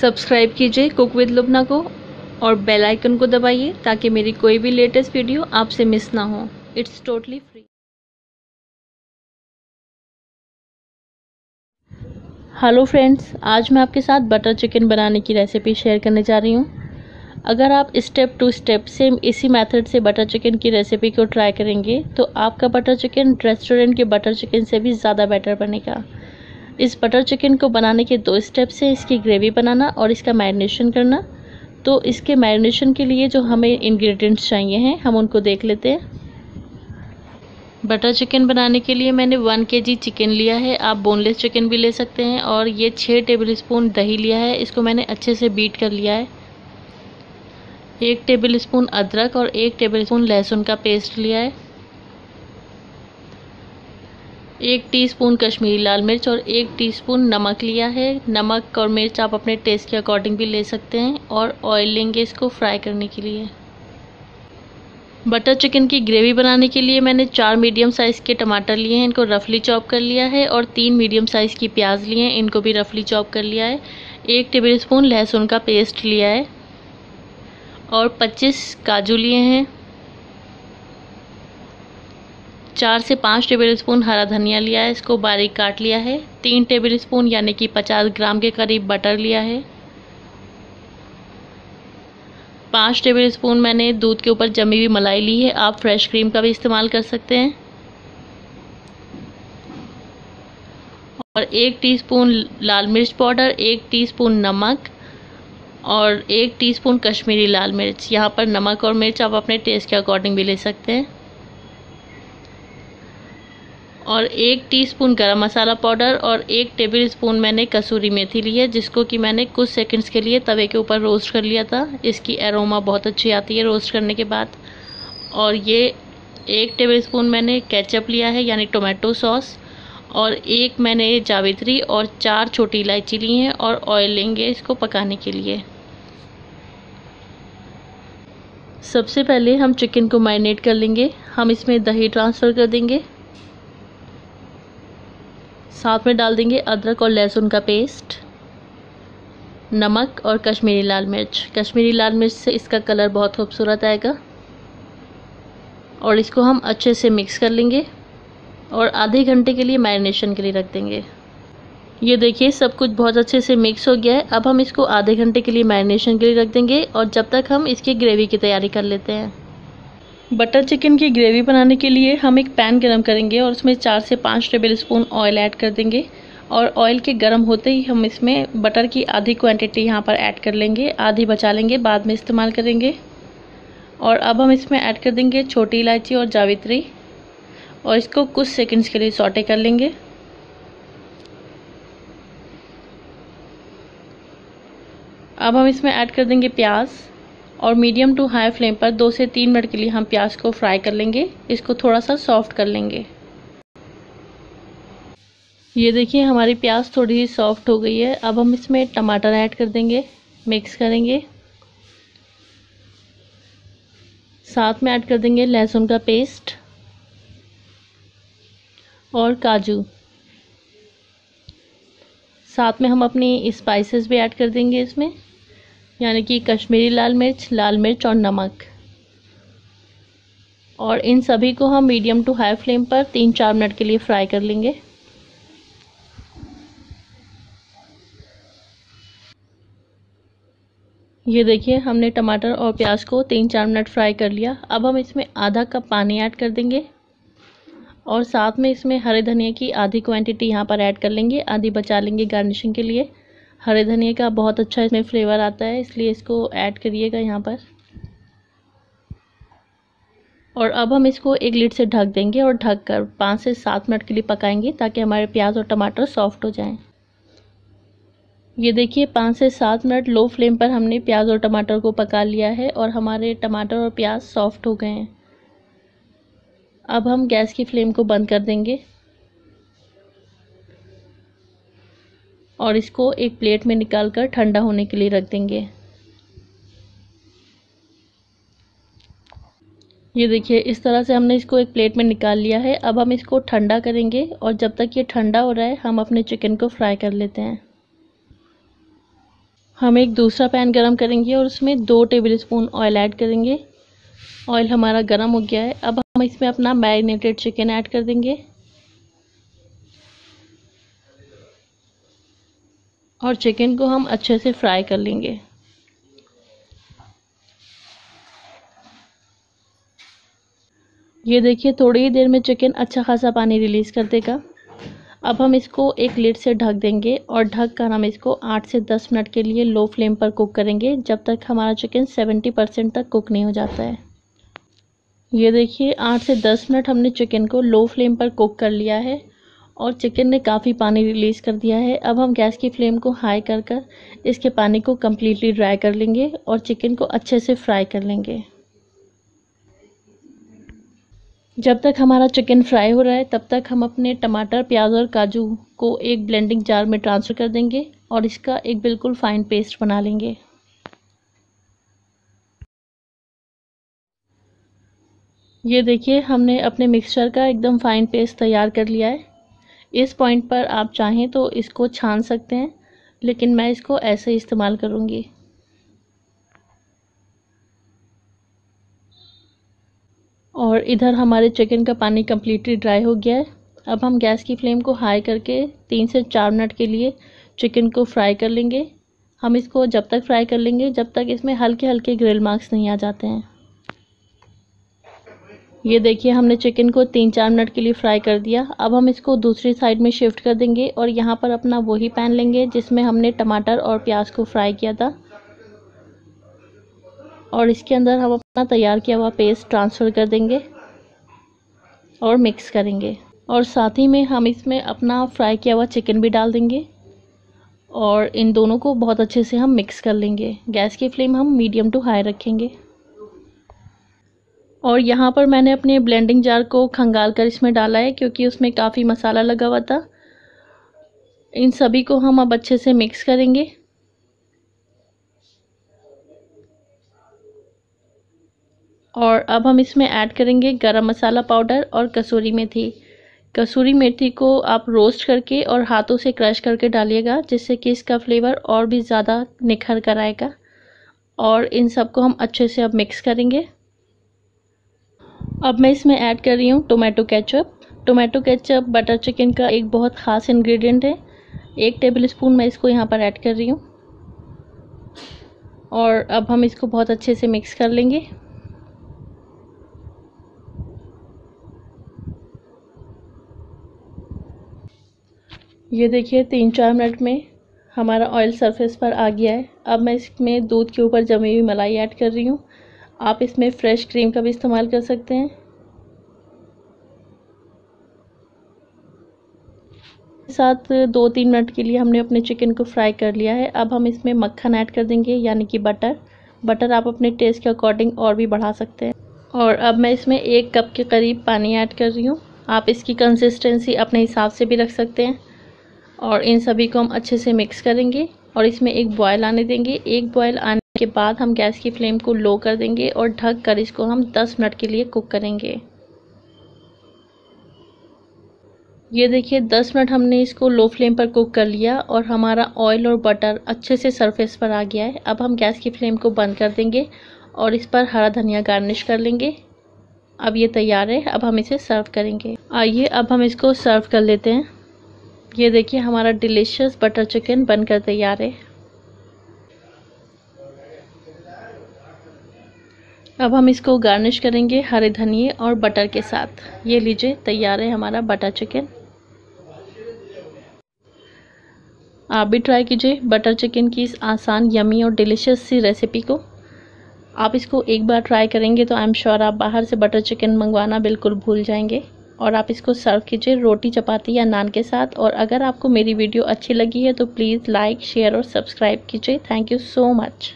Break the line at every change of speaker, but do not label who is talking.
Subscribe कीजिए cook with लुब्ना को और बेल आइकन को दबाइए ताकि मेरी कोई भी लेटेस्ट वीडियो आपसे मिस ना हो। It's totally free. Hello friends, आज मैं आपके साथ बटर चिकन बनाने की रेसिपी शेयर करने जा रही हूँ। अगर आप स्टेप टू स्टेप सेम इसी मेथड से बटर चिकन की रेसिपी को ट्राई करेंगे तो आपका बटर चिकन रेस्टोरेंट के बटर चिकन से भी ज़्यादा बेटर बनेगा। इस बटर चिकन को बनाने के 2 स्टेप्स हैं, इसकी ग्रेवी बनाना और इसका मैरिनेशन करना। तो इसके मैरिनेशन के लिए जो हमें इंग्रेडिएंट्स चाहिए हैं हम उनको देख लेते हैं। बटर चिकन बनाने के लिए मैंने 1 kg चिकन लिया है, आप बोनलेस चिकन भी ले सकते हैं। और ये 6 टेबलस्पून दही लिया है, इसको मैंने अच्छे से बीट कर लिया है। 1 टेबलस्पून अदरक और 1 टेबलस्पून लहसुन का पेस्ट लिया है। 1 टीस्पून कश्मीरी लाल मिर्च और 1 टीस्पून नमक लिया है। नमक और मिर्च आप अपने टेस्ट के अकॉर्डिंग भी ले सकते हैं। और ऑयल लेंगे इसको फ्राई करने के लिए। बटर चिकन की ग्रेवी बनाने के लिए मैंने 4 मीडियम साइज़ के टमाटर लिए हैं, इनको रफली चॉप कर लिया है। और 3 मीडियम साइज़ की प्याज लिए हैं, इनको भी रफली चॉप कर लिया है। 1 टेबलस्पून लहसुन का पेस्ट लिया है और 25 काजू लिए हैं। 4 से 5 टेबलस्पून हरा धनिया लिया है, इसको बारीक काट लिया है। 3 टेबलस्पून यानी कि 50 ग्राम के करीब बटर लिया है। 5 टेबलस्पून मैंने दूध के ऊपर जमी हुई मलाई ली है, आप फ्रेश क्रीम का भी इस्तेमाल कर सकते हैं। और 1 टीस्पून लाल मिर्च पाउडर, 1 टीस्पून नमक और 1 टीस्पून कश्मीरी लाल मिर्च। यहाँ पर नमक और मिर्च आप अपने टेस्ट के अकॉर्डिंग भी ले सकते हैं। और 1 टीस्पून गरम मसाला पाउडर और 1 टेबलस्पून मैंने कसूरी मेथी ली है, जिसको कि मैंने कुछ सेकंड्स के लिए तवे के ऊपर रोस्ट कर लिया था। इसकी एरोमा बहुत अच्छी आती है रोस्ट करने के बाद। और ये 1 टेबलस्पून मैंने केचप लिया है यानी टोमेटो सॉस। और 1 मैंने जावित्री और 4 छोटी इलायची ली हैं। और ऑयल लेंगे इसको पकाने के लिए। सबसे पहले हम चिकन को मैरिनेट कर लेंगे। हम इसमें दही ट्रांसफ़र कर देंगे, साथ में डाल देंगे अदरक और लहसुन का पेस्ट, नमक और कश्मीरी लाल मिर्च। कश्मीरी लाल मिर्च से इसका कलर बहुत खूबसूरत आएगा। और इसको हम अच्छे से मिक्स कर लेंगे और आधे घंटे के लिए मैरिनेशन के लिए रख देंगे। ये देखिए सब कुछ बहुत अच्छे से मिक्स हो गया है। अब हम इसको आधे घंटे के लिए मैरिनेशन के लिए रख देंगे और जब तक हम इसकी ग्रेवी की तैयारी कर लेते हैं। बटर चिकन की ग्रेवी बनाने के लिए हम एक पैन गरम करेंगे और उसमें 4 से 5 टेबलस्पून ऑयल ऐड कर देंगे। और ऑयल के गरम होते ही हम इसमें बटर की आधी क्वांटिटी यहाँ पर ऐड कर लेंगे, आधी बचा लेंगे, बाद में इस्तेमाल करेंगे। और अब हम इसमें ऐड कर देंगे छोटी इलायची और जावित्री और इसको कुछ सेकंड्स के लिए सौटे कर लेंगे। अब हम इसमें ऐड कर देंगे प्याज और मीडियम टू हाई फ्लेम पर 2 से 3 मिनट के लिए हम प्याज को फ्राई कर लेंगे। इसको थोड़ा सा सॉफ्ट कर लेंगे। ये देखिए हमारी प्याज थोड़ी सी सॉफ्ट हो गई है। अब हम इसमें टमाटर ऐड कर देंगे, मिक्स करेंगे। साथ में ऐड कर देंगे लहसुन का पेस्ट और काजू। साथ में हम अपनी स्पाइसेस भी ऐड कर देंगे इसमें, यानी कि कश्मीरी लाल मिर्च और नमक। और इन सभी को हम मीडियम टू हाई फ्लेम पर 3-4 मिनट के लिए फ्राई कर लेंगे। ये देखिए हमने टमाटर और प्याज को 3-4 मिनट फ्राई कर लिया। अब हम इसमें आधा कप पानी ऐड कर देंगे और साथ में इसमें हरे धनिया की आधी क्वांटिटी यहाँ पर ऐड कर लेंगे, आधी बचा लेंगे गार्निशिंग के लिए। हरे धनिया का बहुत अच्छा इसमें फ्लेवर आता है, इसलिए इसको ऐड करिएगा यहाँ पर। और अब हम इसको एक लिड से ढक देंगे और ढककर 5 से 7 मिनट के लिए पकाएंगे ताकि हमारे प्याज और टमाटर सॉफ्ट हो जाएं। ये देखिए 5 से 7 मिनट लो फ्लेम पर हमने प्याज और टमाटर को पका लिया है और हमारे टमाटर और प्याज सॉफ्ट हो गए हैं। अब हम गैस की फ्लेम को बंद कर देंगे और इसको एक प्लेट में निकालकर ठंडा होने के लिए रख देंगे। ये देखिए इस तरह से हमने इसको एक प्लेट में निकाल लिया है। अब हम इसको ठंडा करेंगे और जब तक ये ठंडा हो रहा है हम अपने चिकन को फ्राई कर लेते हैं। हम एक दूसरा पैन गरम करेंगे और उसमें 2 टेबलस्पून ऑयल ऐड करेंगे। ऑयल हमारा गरम हो गया है। अब हम इसमें अपना मैरिनेटेड चिकन ऐड कर देंगे और चिकन को हम अच्छे से फ्राई कर लेंगे। ये देखिए थोड़ी ही देर में चिकन अच्छा खासा पानी रिलीज़ कर देगा। अब हम इसको एक लिड से ढक देंगे और ढक कर हम इसको 8 से 10 मिनट के लिए लो फ्लेम पर कुक करेंगे, जब तक हमारा चिकन 70% तक कुक नहीं हो जाता है। ये देखिए 8 से 10 मिनट हमने चिकन को लो फ्लेम पर कुक कर लिया है और चिकन ने काफ़ी पानी रिलीज़ कर दिया है। अब हम गैस की फ्लेम को हाई कर कर इसके पानी को कम्प्लीटली ड्राई कर लेंगे और चिकन को अच्छे से फ्राई कर लेंगे। जब तक हमारा चिकन फ्राई हो रहा है तब तक हम अपने टमाटर, प्याज और काजू को एक ब्लेंडिंग जार में ट्रांसफ़र कर देंगे और इसका एक बिल्कुल फाइन पेस्ट बना लेंगे। ये देखिए हमने अपने मिक्सचर का एकदम फाइन पेस्ट तैयार कर लिया है। इस पॉइंट पर आप चाहें तो इसको छान सकते हैं, लेकिन मैं इसको ऐसे ही इस्तेमाल करूँगी। और इधर हमारे चिकन का पानी कम्प्लीटली ड्राई हो गया है। अब हम गैस की फ्लेम को हाई करके 3 से 4 मिनट के लिए चिकन को फ्राई कर लेंगे। हम इसको जब तक फ्राई कर लेंगे जब तक इसमें हल्के हल्के ग्रिल मार्क्स नहीं आ जाते हैं। ये देखिए हमने चिकन को 3-4 मिनट के लिए फ्राई कर दिया। अब हम इसको दूसरी साइड में शिफ्ट कर देंगे और यहाँ पर अपना वही पैन लेंगे जिसमें हमने टमाटर और प्याज को फ्राई किया था और इसके अंदर हम अपना तैयार किया हुआ पेस्ट ट्रांसफ़र कर देंगे और मिक्स करेंगे। और साथ ही में हम इसमें अपना फ्राई किया हुआ चिकन भी डाल देंगे और इन दोनों को बहुत अच्छे से हम मिक्स कर लेंगे। गैस की फ्लेम हम मीडियम टू हाई रखेंगे। और यहाँ पर मैंने अपने ब्लेंडिंग जार को खंगाल कर इसमें डाला है क्योंकि उसमें काफ़ी मसाला लगा हुआ था। इन सभी को हम अब अच्छे से मिक्स करेंगे। और अब हम इसमें ऐड करेंगे गरम मसाला पाउडर और कसूरी मेथी। कसूरी मेथी को आप रोस्ट करके और हाथों से क्रश करके डालिएगा, जिससे कि इसका फ्लेवर और भी ज़्यादा निखर कर आएगा। और इन सबको हम अच्छे से अब मिक्स करेंगे। अब मैं इसमें ऐड कर रही हूँ tomato ketchup. Tomato ketchup butter chicken का एक बहुत ख़ास इंग्रेडिएंट है। 1 टेबलस्पून मैं इसको यहाँ पर ऐड कर रही हूँ और अब हम इसको बहुत अच्छे से मिक्स कर लेंगे। ये देखिए 3-4 मिनट में हमारा ऑयल सरफेस पर आ गया है। अब मैं इसमें दूध के ऊपर जमी हुई मलाई ऐड कर रही हूँ। आप इसमें फ्रेश क्रीम का भी इस्तेमाल कर सकते हैं। साथ 2-3 मिनट के लिए हमने अपने चिकन को फ्राई कर लिया है। अब हम इसमें मक्खन ऐड कर देंगे, यानी कि बटर आप अपने टेस्ट के अकॉर्डिंग और भी बढ़ा सकते हैं। और अब मैं इसमें 1 कप के करीब पानी ऐड कर रही हूँ। आप इसकी कंसिस्टेंसी अपने हिसाब से भी रख सकते हैं। और इन सभी को हम अच्छे से मिक्स करेंगे और इसमें एक बॉयल आने देंगे। एक बॉयल आने के बाद हम गैस की फ्लेम को लो कर देंगे और ढक कर इसको हम 10 मिनट के लिए कुक करेंगे। ये देखिए 10 मिनट हमने इसको लो फ्लेम पर कुक कर लिया और हमारा ऑयल और बटर अच्छे से सरफेस पर आ गया है। अब हम गैस की फ्लेम को बंद कर देंगे और इस पर हरा धनिया गार्निश कर लेंगे। अब ये तैयार है। अब हम इसे सर्व करेंगे। आइए अब हम इसको सर्व कर लेते हैं। ये देखिए हमारा डिलीशियस बटर चिकन बनकर तैयार है। अब हम इसको गार्निश करेंगे हरे धनिए और बटर के साथ। ये लीजिए तैयार है हमारा बटर चिकन। आप भी ट्राई कीजिए बटर चिकन की इस आसान, यमी और डिलीशियस सी रेसिपी को। आप इसको एक बार ट्राई करेंगे तो आई एम श्योर आप बाहर से बटर चिकन मंगवाना बिल्कुल भूल जाएंगे। और आप इसको सर्व कीजिए रोटी, चपाती या नान के साथ। और अगर आपको मेरी वीडियो अच्छी लगी है तो प्लीज़ लाइक, शेयर और सब्सक्राइब कीजिए। Thank you so much.